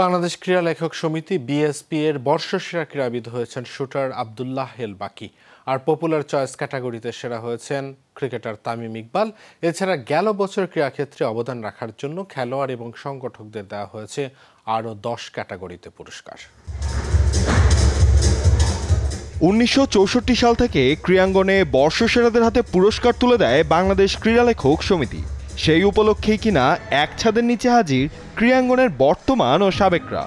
বাংলাদেশ ক্রীড়া লেখক সমিতি বিএসপি এর বর্ষসেরা ক্রীড়াবিদ হয়েছেন শুটার আব্দুল্লাহ হেল বাকি। আর পপুলার চয়েস ক্যাটাগরিতে সেরা হয়েছেন ক্রিকেটার তামিম ইকবাল। এছাড়া গেল বছর ক্রীড়াক্ষেত্রে অবদান রাখার জন্য খেলোয়াড় এবং সংগঠকদের দেওয়া হয়েছে আরও 10 ক্যাটাগরিতে পুরস্কার। 1964 সাল থেকে ক্রীড়াঙ্গনে বর্ষসেরাদের হাতে পুরস্কার তুলে দেয় বাংলাদেশ ক্রীড়া লেখক সমিতি। সেই উপলক্ষেই কিনা এক ছাদের নিচে হাজির ক্রীড়াঙ্গনের বর্তমান ও সাবেকরা।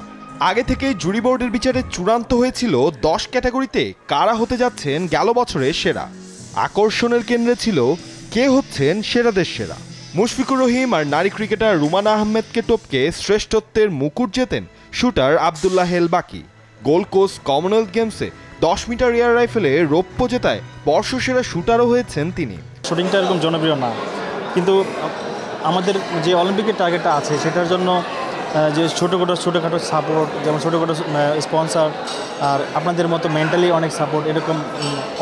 আগে থেকেই জুরি বোর্ডের বিচারে চূড়ান্ত হয়েছিল 10 ক্যাটাগরিতে কারা হতে যাচ্ছেন গেল বছরের সেরা। আকর্ষণের কেন্দ্রে ছিল কে হচ্ছেন সেরাদের সেরা। মুশফিকুর রহিম আর নারী ক্রিকেটার রুমানা আহমেদকে টপকে শ্রেষ্ঠত্বের মুকুট জেতেন শুটার আব্দুল্লাহ হেল বাকি। গোল্ড কোস্ট কমনওয়েলথ গেমসে 10 মিটার এয়ার রাইফেলে রৌপ্য জেতায় বর্ষসেরা শুটারও হয়েছেন তিনি। শুটিংটা এরকম জনপ্রিয় না, কিন্তু আমাদের যে অলিম্পিকের টার্গেটটা আছে সেটার জন্য যে ছোটোখাটো সাপোর্ট, যেমন ছোটোখাটো স্পন্সর আর আপনাদের মতো মেন্টালি অনেক সাপোর্ট, এরকম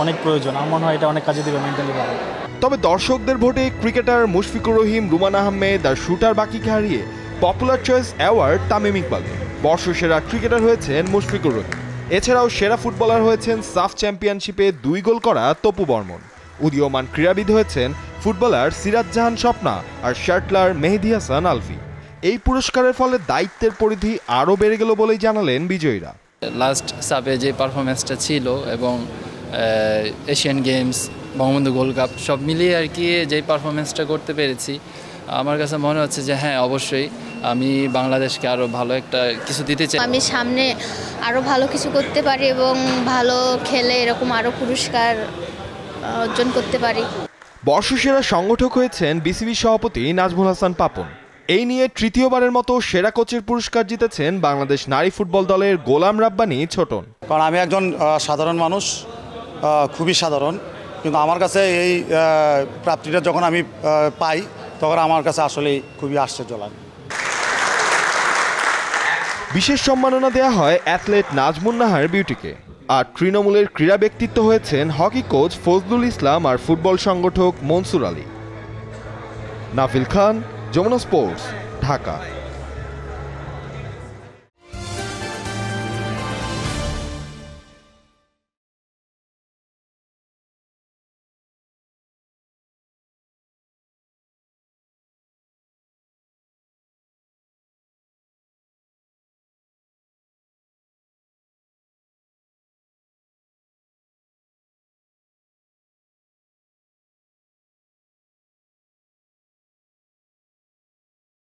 অনেক প্রয়োজন। আমার মনে হয় এটা অনেক কাজে দেবে মেন্টালিভাবে। তবে দর্শকদের ভোটে ক্রিকেটার মুশফিকুর রহিম, রুমানা আহমেদ আর শুটার বাকিকে হারিয়ে popular choice award Tamim Iqbal. বর্ষসেরা ক্রিকেটার হয়েছেন মুশফিকুর রহিম। এছাড়াও সেরা ফুটবলার হয়েছেন সাফ চ্যাম্পিয়নশিপে 2 গোল করা তপু বর্মন। উদীয়মান ক্রীড়াবিদ হয়েছেন ফুটবলার সিরাজ জাহান স্বপ্না আর শাটলার মেহেদী হাসান আলফি। এই পুরস্কারের ফলে দায়িত্বের পরিধি আরও বেড়ে গেল বলেই জানালেন বিজয়ীরা। লাস্ট সাপে যে পারফরমেন্সটা ছিল এবং Asian games, Bangabandhu gold cup সব মিলিয়ে আর কি যে পারফরমেন্সটা করতে পেরেছি, আমার কাছে মনে হচ্ছে যে হ্যাঁ, অবশ্যই আমি বাংলাদেশকে আরও ভালো একটা কিছু দিতে চাই। আমি সামনে আরও ভালো কিছু করতে পারি এবং ভালো খেলে এরকম আরও পুরস্কার অর্জন করতে পারি। বর্ষসেরা সংগঠক হয়েছেন বিসিবি সভাপতি নাজমুল হাসান পাপন। এই নিয়ে তৃতীয়বারের মতো সেরা কোচের পুরস্কার জিতেছেন বাংলাদেশ নারী ফুটবল দলের গোলাম রাব্বানী ছোটন। কারণ আমি একজন সাধারণ মানুষ, খুবই সাধারণ, কিন্তু আমার কাছে এই প্রাপ্তিটা যখন আমি পাই তখন আমার কাছে আসলে খুবই আশ্চর্য লাগে। বিশেষ সম্মাননা দেয়া হয় অ্যাথলেট নাজমুন নাহার বিউটিকে। আর তৃণমূলের ক্রীড়া ব্যক্তিত্ব হয়েছেন হকি কোচ ফজলুল ইসলাম আর ফুটবল সংগঠক মনসুর আলী। নাফিল খান, যমুনা স্পোর্টস, ঢাকা।